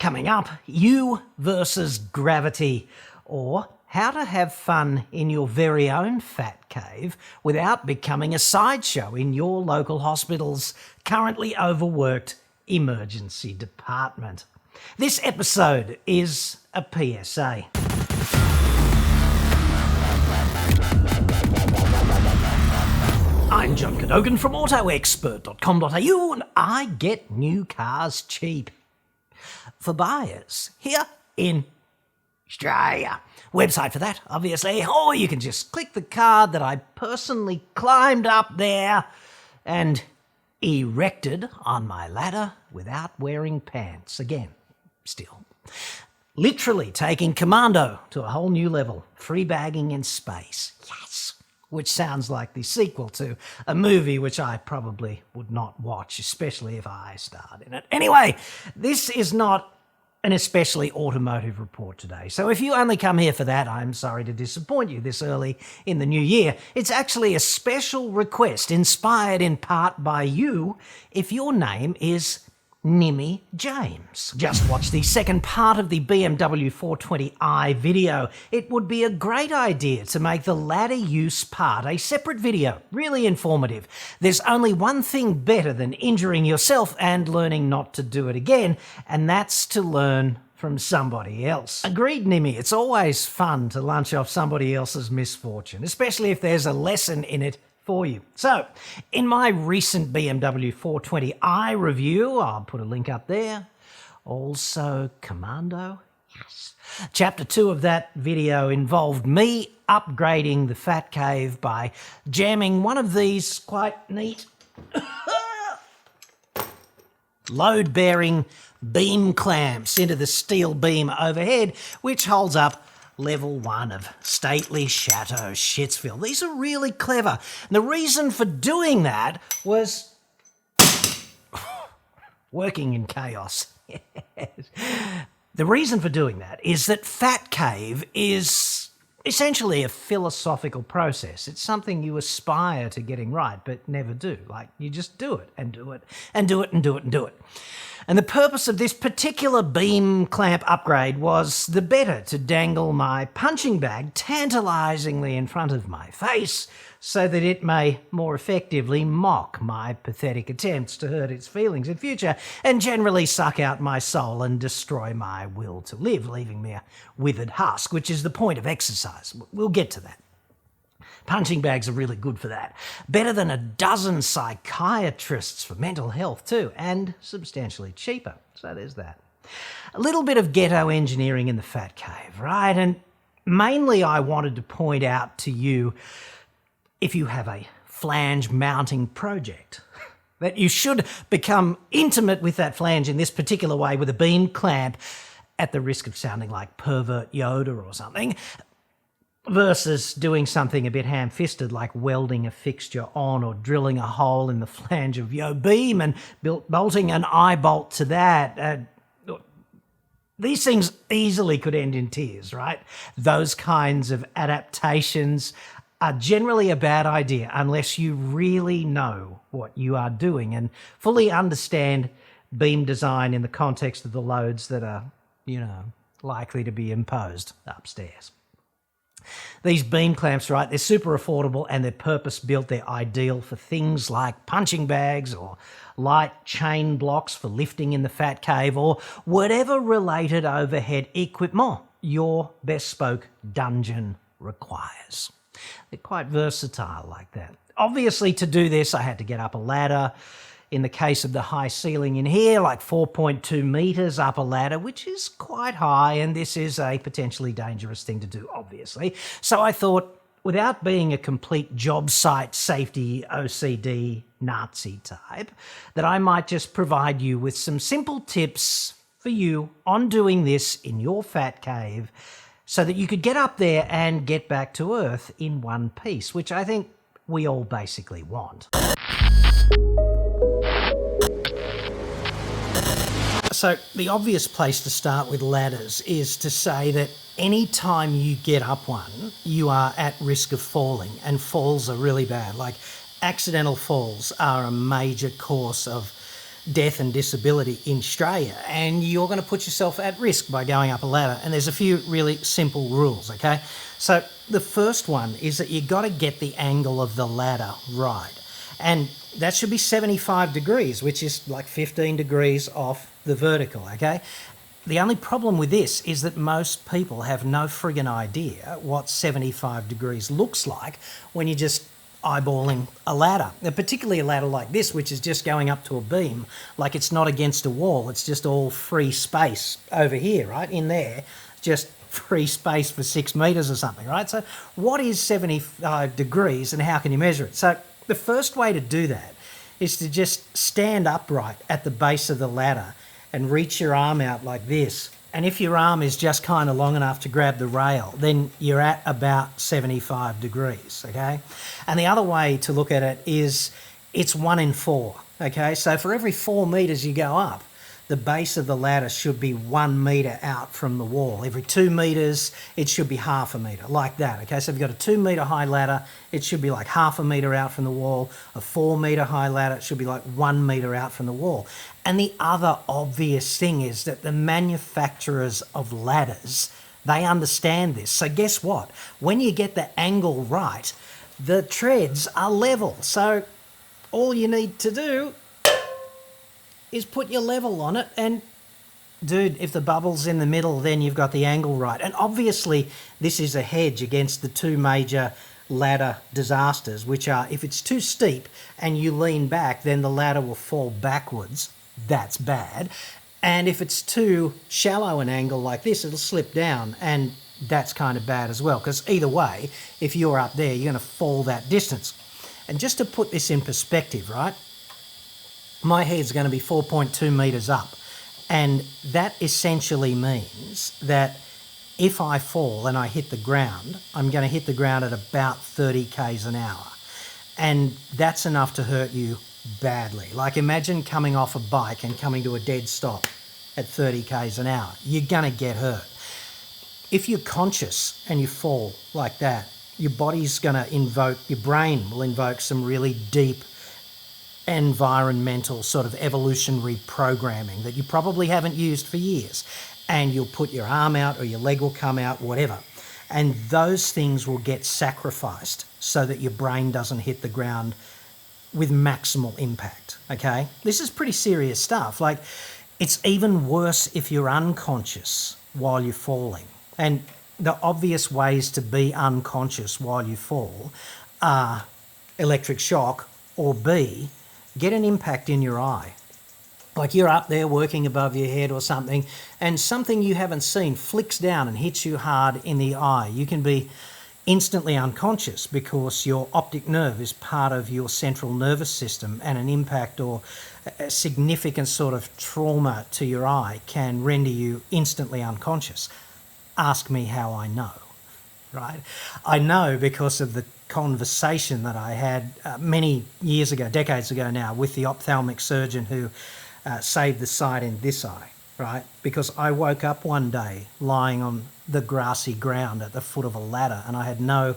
Coming up, you versus gravity, or how to have fun in your very own fat cave without becoming a sideshow in your local hospital's currently overworked emergency department. This episode is a PSA. I'm John Cadogan from AutoExpert.com.au, and I get new cars cheap for buyers here in Australia. Website for that, obviously, or you can just click the card that I personally climbed up there and erected on my ladder without wearing pants. Again, still. Literally taking commando to a whole new level. Free bagging in space. Yes. Which sounds like the sequel to a movie which I probably would not watch, especially if I starred in it. Anyway, this is not an especially automotive report today. So if you only come here for that, I'm sorry to disappoint you this early in the new year. It's actually a special request inspired in part by you if your name is Nimmy James. Just watch the second part of the BMW 420i video. It would be a great idea to make the ladder use part a separate video, really informative. There's only one thing better than injuring yourself and learning not to do it again, and that's to learn from somebody else. Agreed, Nimmy, it's always fun to lunch off somebody else's misfortune, especially if there's a lesson in it for you. So, in my recent BMW 420i review, I'll put a link up there, also Commando, yes. Chapter 2 of that video involved me upgrading the Fat Cave by jamming one of these quite neat load-bearing beam clamps into the steel beam overhead, which holds up Level 1 of stately Chateau Shitsville. These are really clever. And the reason for doing that was working in chaos. The reason for doing that is that Fat Cave is essentially a philosophical process. It's something you aspire to getting right, but never do. Like, you just do it and do it and do it and do it and do it. And the purpose of this particular beam clamp upgrade was the better to dangle my punching bag tantalisingly in front of my face so that it may more effectively mock my pathetic attempts to hurt its feelings in future and generally suck out my soul and destroy my will to live, leaving me a withered husk, which is the point of exercise. We'll get to that. Punching bags are really good for that. Better than a dozen psychiatrists for mental health too, and substantially cheaper. So there's that. A little bit of ghetto engineering in the Fat Cave, right? And mainly I wanted to point out to you, if you have a flange mounting project, that you should become intimate with that flange in this particular way with a beam clamp, at the risk of sounding like pervert Yoda or something, versus doing something a bit ham-fisted like welding a fixture on or drilling a hole in the flange of your beam and bolting an eye bolt to that. These things easily could end in tears, right? Those kinds of adaptations are generally a bad idea unless you really know what you are doing and fully understand beam design in the context of the loads that are, likely to be imposed upstairs. These beam clamps, right, they're super affordable and they're purpose-built. They're ideal for things like punching bags or light chain blocks for lifting in the Fat Cave or whatever related overhead equipment your bespoke dungeon requires. They're quite versatile like that. Obviously, to do this, I had to get up a ladder. In the case of the high ceiling in here, like 4.2 metres up a ladder, which is quite high, and this is a potentially dangerous thing to do, obviously. So I thought, without being a complete job site safety OCD Nazi type, that I might just provide you with some simple tips for you on doing this in your Fat Cave so that you could get up there and get back to Earth in one piece, which I think we all basically want. So the obvious place to start with ladders is to say that any time you get up one, you are at risk of falling, and falls are really bad. Like, accidental falls are a major cause of death and disability in Australia, and you're going to put yourself at risk by going up a ladder. And there's a few really simple rules, okay? So the first one is that you've got to get the angle of the ladder right. And that should be 75 degrees, which is like 15 degrees off the vertical, okay? The only problem with this is that most people have no friggin' idea what 75 degrees looks like when you're just eyeballing a ladder. Now, particularly a ladder like this, which is just going up to a beam, like it's not against a wall, it's just all free space over here, right? In there, just free space for 6 meters or something, right? So what is 75 degrees and how can you measure it? So the first way to do that is to just stand upright at the base of the ladder and reach your arm out like this. And if your arm is just kind of long enough to grab the rail, then you're at about 75 degrees, okay? And the other way to look at it is it's 1 in 4, okay? So for every 4 meters you go up, the base of the ladder should be 1 meter out from the wall. Every 2 meters, it should be half a meter, like that, okay? So if you've got a 2 meter high ladder, it should be like half a meter out from the wall. A 4 meter high ladder, it should be like 1 meter out from the wall. And the other obvious thing is that the manufacturers of ladders, they understand this. So guess what? When you get the angle right, the treads are level. So all you need to do is put your level on it, and dude, if the bubble's in the middle, then you've got the angle right. And obviously this is a hedge against the two major ladder disasters, which are if it's too steep and you lean back, then the ladder will fall backwards. That's bad. And if it's too shallow an angle like this, it'll slip down, and that's kind of bad as well, because either way, if you're up there, you're going to fall that distance. And just to put this in perspective, right? My head's going to be 4.2 meters up, and that essentially means that if I fall and I hit the ground, I'm going to hit the ground at about 30 k's an hour, and that's enough to hurt you badly. Like imagine coming off a bike and coming to a dead stop at 30 k's an hour. You're going to get hurt. If you're conscious and you fall like that, your body's going to your brain will invoke some really deep environmental sort of evolutionary programming that you probably haven't used for years, and you'll put your arm out or your leg will come out, whatever, and those things will get sacrificed so that your brain doesn't hit the ground with maximal impact, okay? This is pretty serious stuff. Like, it's even worse if you're unconscious while you're falling, and the obvious ways to be unconscious while you fall are electric shock, or B, get an impact in your eye. Like you're up there working above your head or something, and something you haven't seen flicks down and hits you hard in the eye. You can be instantly unconscious because your optic nerve is part of your central nervous system, and an impact or a significant sort of trauma to your eye can render you instantly unconscious. Ask me how I know, right? I know because of the conversation that I had many years ago, decades ago now, with the ophthalmic surgeon who saved the sight in this eye, right? Because I woke up one day lying on the grassy ground at the foot of a ladder, and I had no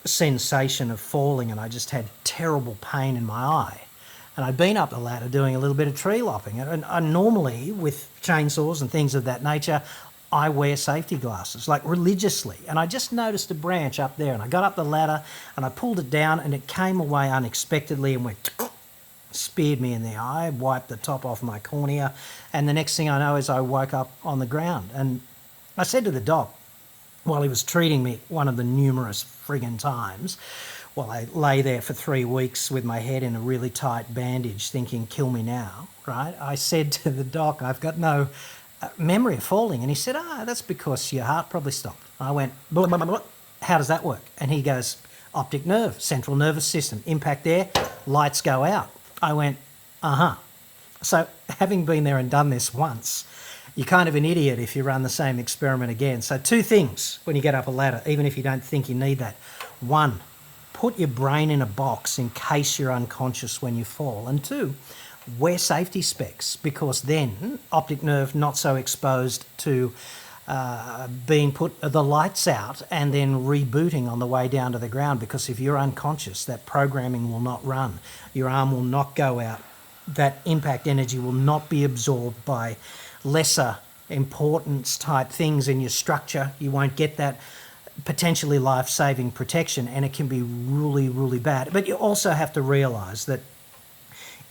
sensation of falling, and I just had terrible pain in my eye. And I'd been up the ladder doing a little bit of tree lopping, and I normally, with chainsaws and things of that nature, I wear safety glasses, like religiously. And I just noticed a branch up there, and I got up the ladder and I pulled it down, and it came away unexpectedly and went, speared me in the eye, wiped the top off my cornea. And the next thing I know is I woke up on the ground. And I said to the doc, while he was treating me one of the numerous friggin' times, while I lay there for 3 weeks with my head in a really tight bandage thinking, kill me now, right? I said to the doc, I've got no memory of falling. And he said, that's because your heart probably stopped. I went, blah, blah, blah, blah. How does that work? And he goes, optic nerve, central nervous system, impact there, lights go out. I went, So having been there and done this once, you're kind of an idiot if you run the same experiment again. So 2 things when you get up a ladder, even if you don't think you need that. 1, put your brain in a box in case you're unconscious when you fall. And 2, wear safety specs, because then optic nerve not so exposed to being put the lights out and then rebooting on the way down to the ground, because if you're unconscious, that programming will not run. Your arm will not go out that impact energy will not be absorbed by lesser importance type things in your structure. You won't get that potentially life-saving protection, and it can be really, really bad. But you also have to realise that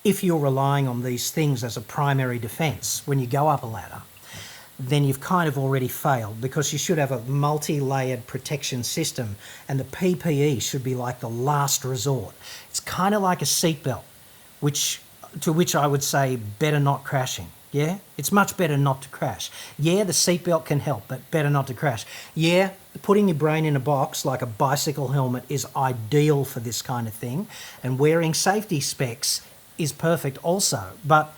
if you're relying on these things as a primary defence when you go up a ladder, then you've kind of already failed, because you should have a multi-layered protection system, and the PPE should be like the last resort. It's kind of like a seatbelt, to which I would say better not crashing. Yeah, it's much better not to crash. Yeah, the seatbelt can help, but better not to crash. Yeah, putting your brain in a box like a bicycle helmet is ideal for this kind of thing, and wearing safety specs is perfect also. But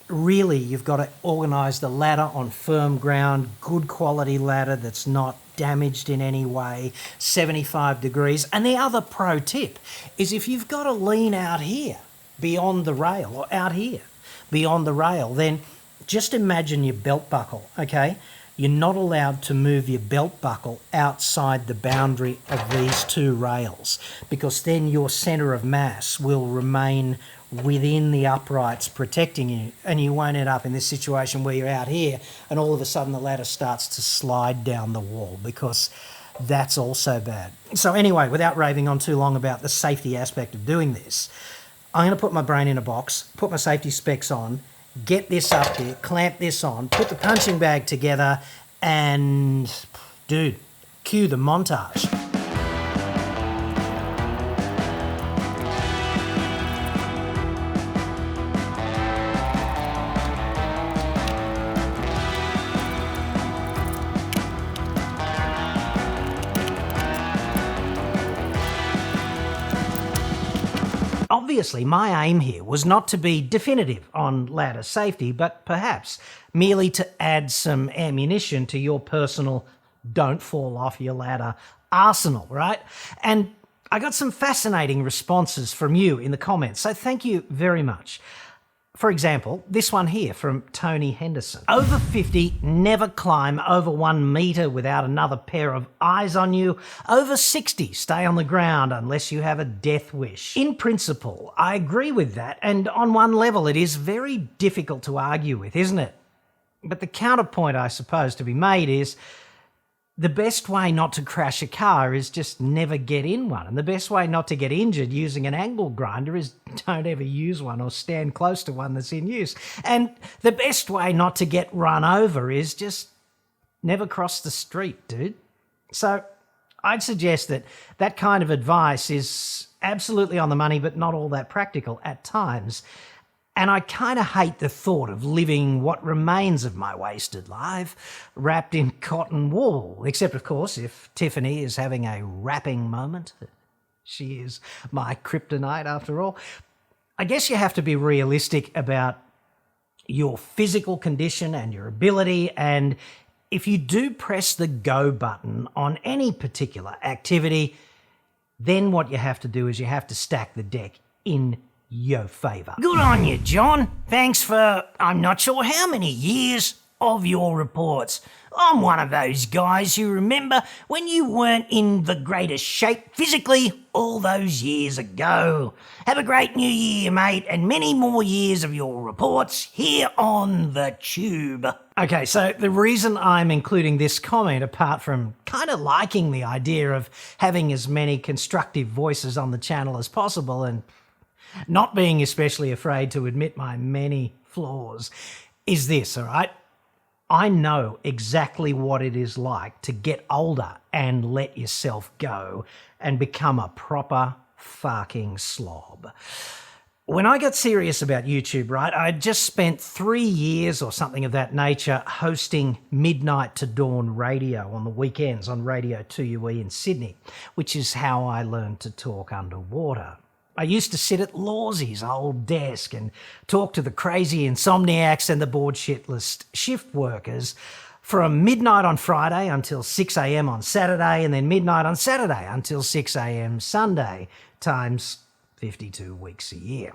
really, you've got to organise the ladder on firm ground, good quality ladder that's not damaged in any way, 75 degrees. And the other pro tip is, if you've got to lean out here beyond the rail, or out here beyond the rail, then just imagine your belt buckle, okay? You're not allowed to move your belt buckle outside the boundary of these two rails, because then your centre of mass will remain within the uprights protecting you, and you won't end up in this situation where you're out here and all of a sudden the ladder starts to slide down the wall, because that's also bad. So anyway, without raving on too long about the safety aspect of doing this, I'm going to put my brain in a box, put my safety specs on, get this up here, clamp this on, put the punching bag together, and, dude, cue the montage. Obviously, my aim here was not to be definitive on ladder safety, but perhaps merely to add some ammunition to your personal don't fall off your ladder arsenal, right? And I got some fascinating responses from you in the comments, so thank you very much. For example, this one here from Tony Henderson. Over 50, never climb over 1 metre without another pair of eyes on you. Over 60, stay on the ground unless you have a death wish. In principle, I agree with that, and on one level it is very difficult to argue with, isn't it? But the counterpoint, I suppose, to be made is, the best way not to crash a car is just never get in one. And the best way not to get injured using an angle grinder is don't ever use one or stand close to one that's in use. And the best way not to get run over is just never cross the street, dude. So I'd suggest that that kind of advice is absolutely on the money, but not all that practical at times. And I kind of hate the thought of living what remains of my wasted life wrapped in cotton wool, except, of course, if Tiffany is having a rapping moment. She is my kryptonite, after all. I guess you have to be realistic about your physical condition and your ability, and if you do press the go button on any particular activity, then what you have to do is you have to stack the deck in your favour. Good on you, John. Thanks for, I'm not sure how many years of your reports. I'm one of those guys who remember when you weren't in the greatest shape physically all those years ago. Have a great new year, mate, and many more years of your reports here on the Tube. Okay, so the reason I'm including this comment, apart from kind of liking the idea of having as many constructive voices on the channel as possible and not being especially afraid to admit my many flaws, is this, all right? I know exactly what it is like to get older and let yourself go and become a proper fucking slob. When I got serious about YouTube, right, I just spent 3 years or something of that nature hosting Midnight to Dawn radio on the weekends on Radio 2UE in Sydney, which is how I learned to talk underwater. I used to sit at Lawsy's old desk and talk to the crazy insomniacs and the bored shitless shift workers from midnight on Friday until 6 a.m. on Saturday, and then midnight on Saturday until 6 a.m. Sunday, times 52 weeks a year.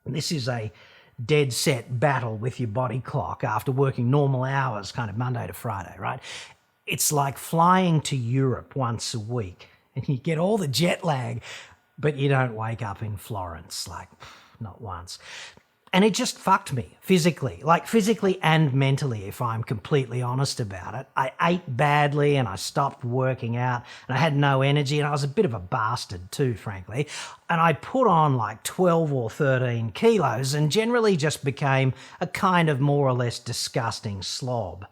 And this is a dead set battle with your body clock after working normal hours, kind of Monday to Friday, right? It's like flying to Europe once a week and you get all the jet lag, but you don't wake up in Florence, like, not once. And it just fucked me physically, like physically and mentally, if I'm completely honest about it. I ate badly and I stopped working out and I had no energy and I was a bit of a bastard too, frankly. And I put on like 12 or 13 kilos and generally just became a kind of more or less disgusting slob.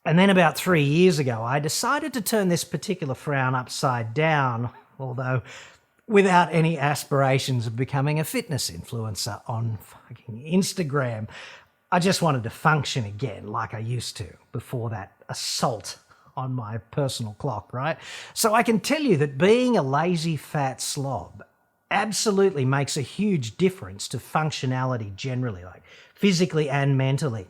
And then about 3 years ago, I decided to turn this particular frown upside down, although without any aspirations of becoming a fitness influencer on fucking Instagram. I just wanted to function again like I used to before that assault on my personal clock, right? So I can tell you that being a lazy fat slob absolutely makes a huge difference to functionality generally, like physically and mentally.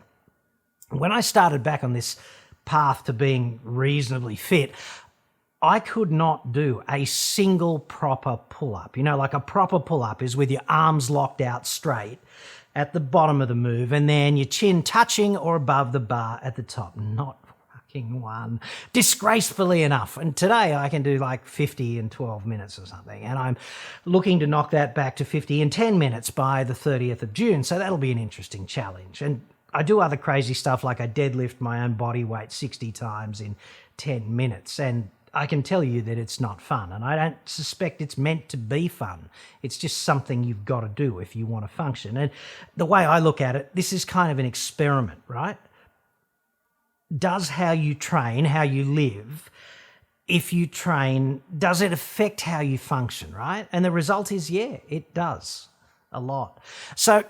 When I started back on this path to being reasonably fit, I could not do a single proper pull-up. You know, like a proper pull-up is with your arms locked out straight at the bottom of the move and then your chin touching or above the bar at the top. Not fucking one. Disgracefully enough. And today I can do like 50 in 12 minutes or something. And I'm looking to knock that back to 50 in 10 minutes by the 30th of June. So that'll be an interesting challenge. And I do other crazy stuff like I deadlift my own body weight 60 times in 10 minutes. And I can tell you that it's not fun, and I don't suspect it's meant to be fun. It's just something you've got to do if you want to function. And the way I look at it, this is kind of an experiment, right? Does how you train, how you live, if you train, does it affect how you function, right? And the result is, yeah, it does a lot. So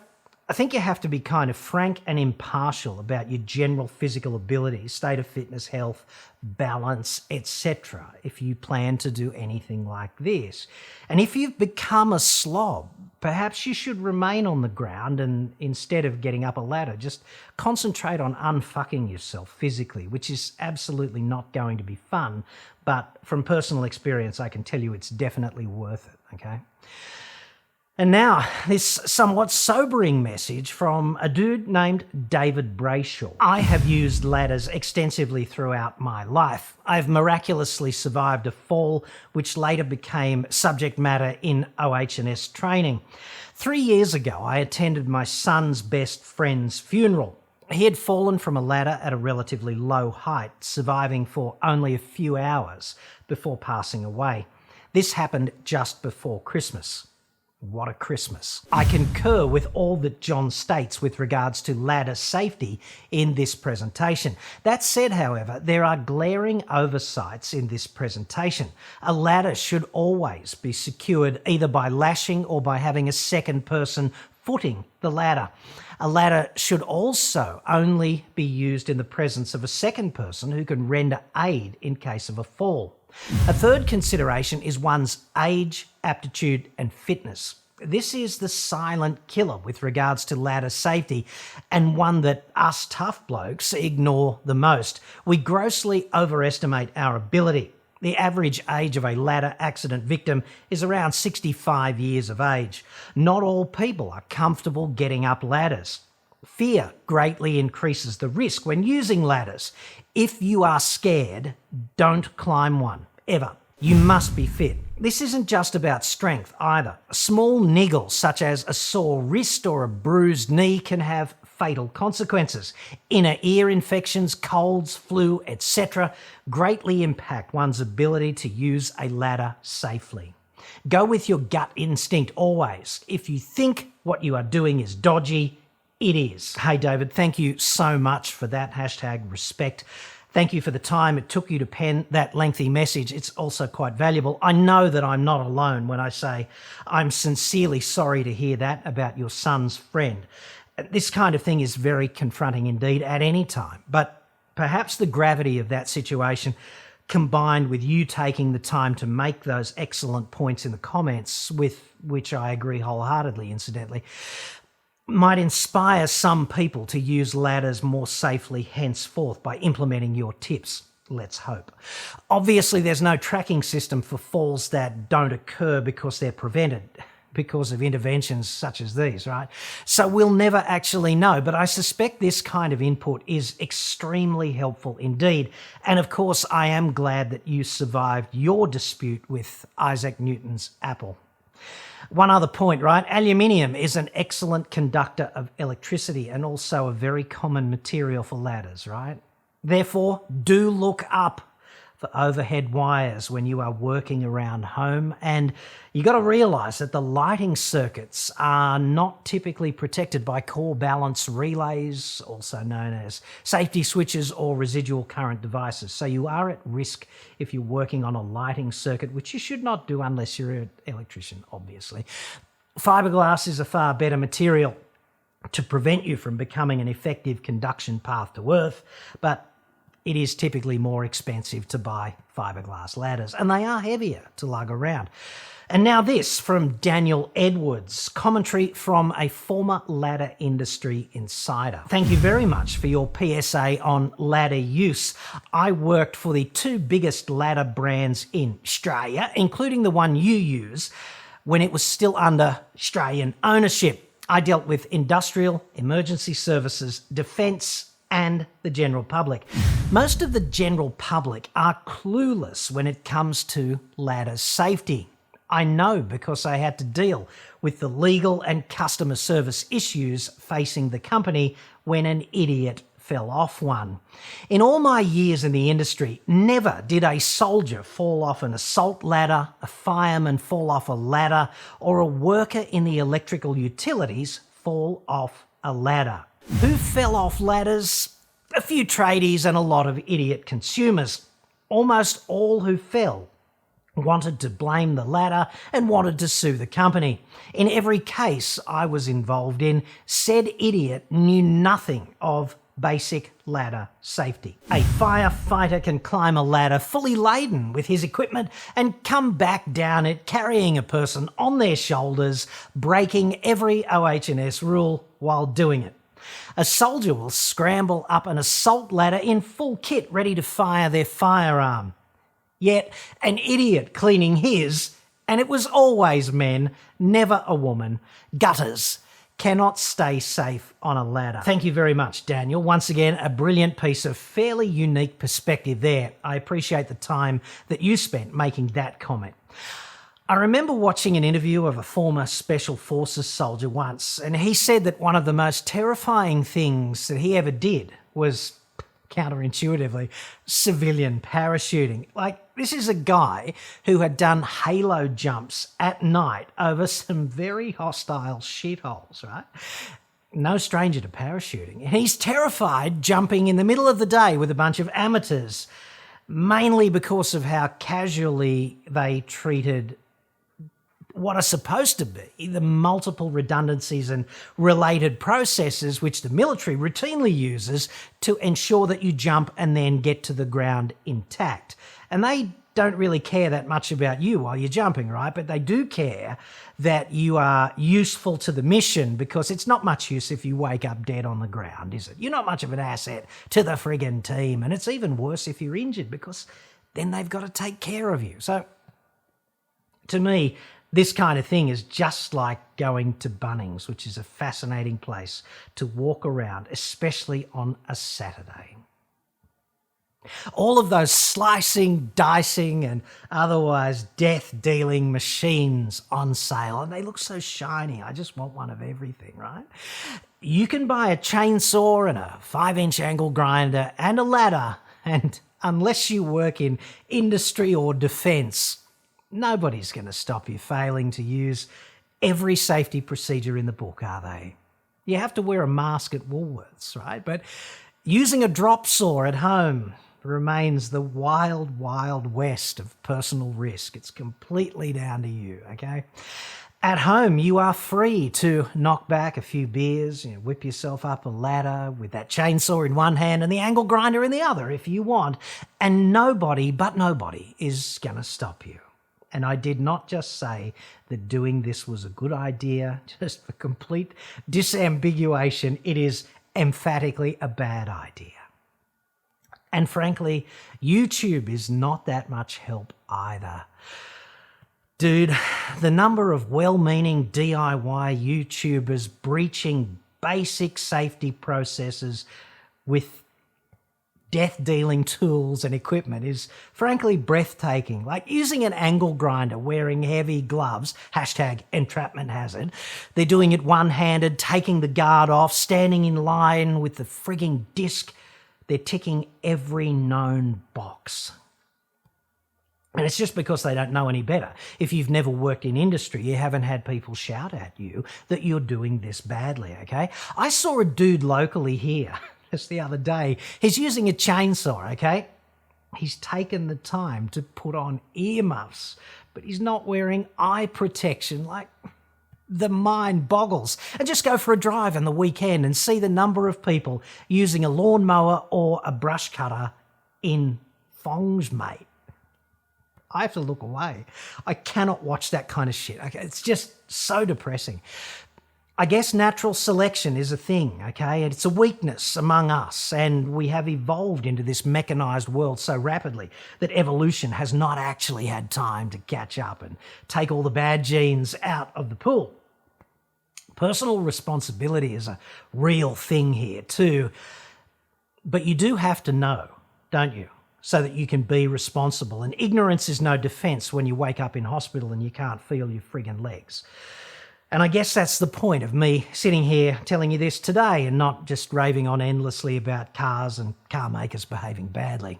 I think you have to be kind of frank and impartial about your general physical ability, state of fitness, health, balance, etc. if you plan to do anything like this. And if you've become a slob, perhaps you should remain on the ground and instead of getting up a ladder, just concentrate on unfucking yourself physically, which is absolutely not going to be fun. But from personal experience, I can tell you it's definitely worth it, okay? And now, this somewhat sobering message from a dude named David Brayshaw. I have used ladders extensively throughout my life. I've miraculously survived a fall, which later became subject matter in OH&S training. 3 years ago, I attended my son's best friend's funeral. He had fallen from a ladder at a relatively low height, surviving for only a few hours before passing away. This happened just before Christmas. What a Christmas. I concur with all that John states with regards to ladder safety in this presentation. That said, however, there are glaring oversights in this presentation. A ladder should always be secured either by lashing or by having a second person footing the ladder. A ladder should also only be used in the presence of a second person who can render aid in case of a fall. A third consideration is one's age, aptitude, and fitness. This is the silent killer with regards to ladder safety, and one that us tough blokes ignore the most. We grossly overestimate our ability. The average age of a ladder accident victim is around 65 years of age. Not all people are comfortable getting up ladders. Fear greatly increases the risk when using ladders. If you are scared, don't climb one, ever. You must be fit. This isn't just about strength either. Small niggles such as a sore wrist or a bruised knee can have fatal consequences. Inner ear infections, colds, flu, etc. greatly impact one's ability to use a ladder safely. Go with your gut instinct always. If you think what you are doing is dodgy, it is. Hey David, thank you so much for that. #respect. Thank you for the time it took you to pen that lengthy message. It's also quite valuable. I know that I'm not alone when I say I'm sincerely sorry to hear that about your son's friend. This kind of thing is very confronting indeed at any time, but perhaps the gravity of that situation, combined with you taking the time to make those excellent points in the comments, with which I agree wholeheartedly, incidentally, might inspire some people to use ladders more safely henceforth by implementing your tips. Let's hope. Obviously, there's no tracking system for falls that don't occur because they're prevented because of interventions such as these, right? So we'll never actually know, but I suspect this kind of input is extremely helpful indeed. And of course, I am glad that you survived your dispute with Isaac Newton's apple. One other point, right? Aluminium is an excellent conductor of electricity and also a very common material for ladders, right? Therefore, do look up for overhead wires when you are working around home, and you got to realise that the lighting circuits are not typically protected by core balance relays, also known as safety switches or residual current devices. So you are at risk if you're working on a lighting circuit, which you should not do unless you're an electrician, obviously. Fiberglass is a far better material to prevent you from becoming an effective conduction path to earth, but it is typically more expensive to buy fiberglass ladders, and they are heavier to lug around. And now this from Daniel Edwards, commentary from a former ladder industry insider. Thank you very much for your PSA on ladder use. I worked for the two biggest ladder brands in Australia, including the one you use, when it was still under Australian ownership. I dealt with industrial, emergency services, defence, and the general public. Most of the general public are clueless when it comes to ladder safety. I know because I had to deal with the legal and customer service issues facing the company when an idiot fell off one. In all my years in the industry, never did a soldier fall off an assault ladder, a fireman fall off a ladder, or a worker in the electrical utilities fall off a ladder. Who fell off ladders? A few tradies and a lot of idiot consumers. Almost all who fell wanted to blame the ladder and wanted to sue the company. In every case I was involved in, said idiot knew nothing of basic ladder safety. A firefighter can climb a ladder fully laden with his equipment and come back down it carrying a person on their shoulders, breaking every OH&S rule while doing it. A soldier will scramble up an assault ladder in full kit ready to fire their firearm. Yet an idiot cleaning his, and it was always men, never a woman, gutters, cannot stay safe on a ladder. Thank you very much, Daniel. Once again, a brilliant piece of fairly unique perspective there. I appreciate the time that you spent making that comment. I remember watching an interview of a former Special Forces soldier once, and he said that one of the most terrifying things that he ever did was, counterintuitively, civilian parachuting. Like, this is a guy who had done halo jumps at night over some very hostile shitholes, right? No stranger to parachuting. And he's terrified jumping in the middle of the day with a bunch of amateurs, mainly because of how casually they treated what are supposed to be the multiple redundancies and related processes which the military routinely uses to ensure that you jump and then get to the ground intact. And they don't really care that much about you while you're jumping, right? But they do care that you are useful to the mission, because it's not much use if you wake up dead on the ground, is it? You're not much of an asset to the friggin' team. And it's even worse if you're injured, because then they've got to take care of you. So to me, this kind of thing is just like going to Bunnings, which is a fascinating place to walk around, especially on a Saturday. All of those slicing, dicing, and otherwise death-dealing machines on sale, and they look so shiny. I just want one of everything, right? You can buy a chainsaw and a 5-inch angle grinder and a ladder, and unless you work in industry or defence, nobody's going to stop you failing to use every safety procedure in the book, are they? You have to wear a mask at Woolworths, right? But using a drop saw at home remains the wild, wild west of personal risk. It's completely down to you, okay? At home, you are free to knock back a few beers, whip yourself up a ladder with that chainsaw in one hand and the angle grinder in the other if you want, and nobody is going to stop you. And I did not just say that doing this was a good idea, just for complete disambiguation. It is emphatically a bad idea. And frankly, YouTube is not that much help either. Dude, the number of well-meaning DIY YouTubers breaching basic safety processes with death-dealing tools and equipment is frankly breathtaking. Like using an angle grinder, wearing heavy gloves, hashtag entrapment hazard. They're doing it one-handed, taking the guard off, standing in line with the frigging disc. They're ticking every known box. And it's just because they don't know any better. If you've never worked in industry, you haven't had people shout at you that you're doing this badly, okay? I saw a dude locally here just the other day. He's using a chainsaw, okay? He's taken the time to put on earmuffs, but he's not wearing eye protection. Like, the mind boggles. And just go for a drive on the weekend and see the number of people using a lawnmower or a brush cutter in thongs, mate. I have to look away. I cannot watch that kind of shit. Okay, it's just so depressing. I guess natural selection is a thing, okay? And it's a weakness among us, and we have evolved into this mechanised world so rapidly that evolution has not actually had time to catch up and take all the bad genes out of the pool. Personal responsibility is a real thing here too, but you do have to know, don't you? So that you can be responsible. And ignorance is no defence when you wake up in hospital and you can't feel your friggin' legs. And I guess that's the point of me sitting here telling you this today and not just raving on endlessly about cars and car makers behaving badly.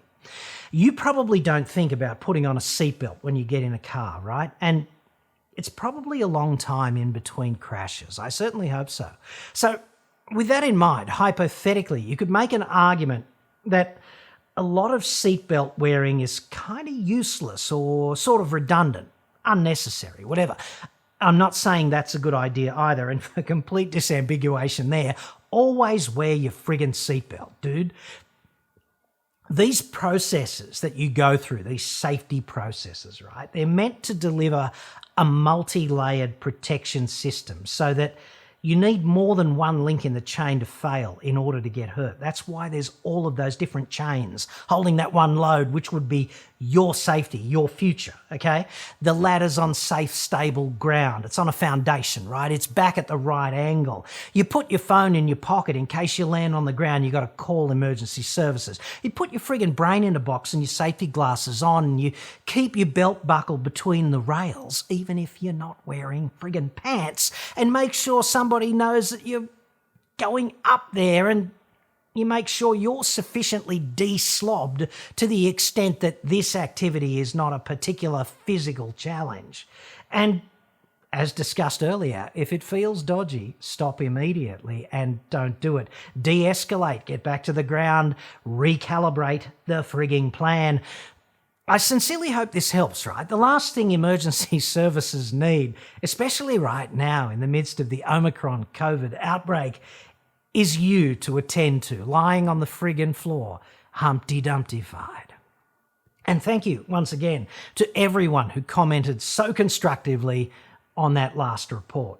You probably don't think about putting on a seatbelt when you get in a car, right? And it's probably a long time in between crashes. I certainly hope so. So with that in mind, hypothetically, you could make an argument that a lot of seatbelt wearing is kind of useless or sort of redundant, unnecessary, whatever. I'm not saying that's a good idea either, and for complete disambiguation there, always wear your friggin' seatbelt, dude. These processes that you go through, these safety processes, right, they're meant to deliver a multi-layered protection system so that you need more than one link in the chain to fail in order to get hurt. That's why there's all of those different chains holding that one load, which would be your safety, your future, okay? The ladder's on safe, stable ground. It's on a foundation, right? It's back at the right angle. You put your phone in your pocket in case you land on the ground, you got to call emergency services. You put your friggin' brain in a box and your safety glasses on, and you keep your belt buckle between the rails, even if you're not wearing friggin' pants, and make sure somebody knows that you're going up there, and you make sure you're sufficiently de-slobbed to the extent that this activity is not a particular physical challenge. And as discussed earlier, if it feels dodgy, stop immediately and don't do it. De-escalate, get back to the ground, recalibrate the frigging plan. I sincerely hope this helps, right? The last thing emergency services need, especially right now in the midst of the Omicron COVID outbreak, is you to attend to, lying on the friggin' floor, Humpty Dumpty-fied. And thank you once again to everyone who commented so constructively on that last report.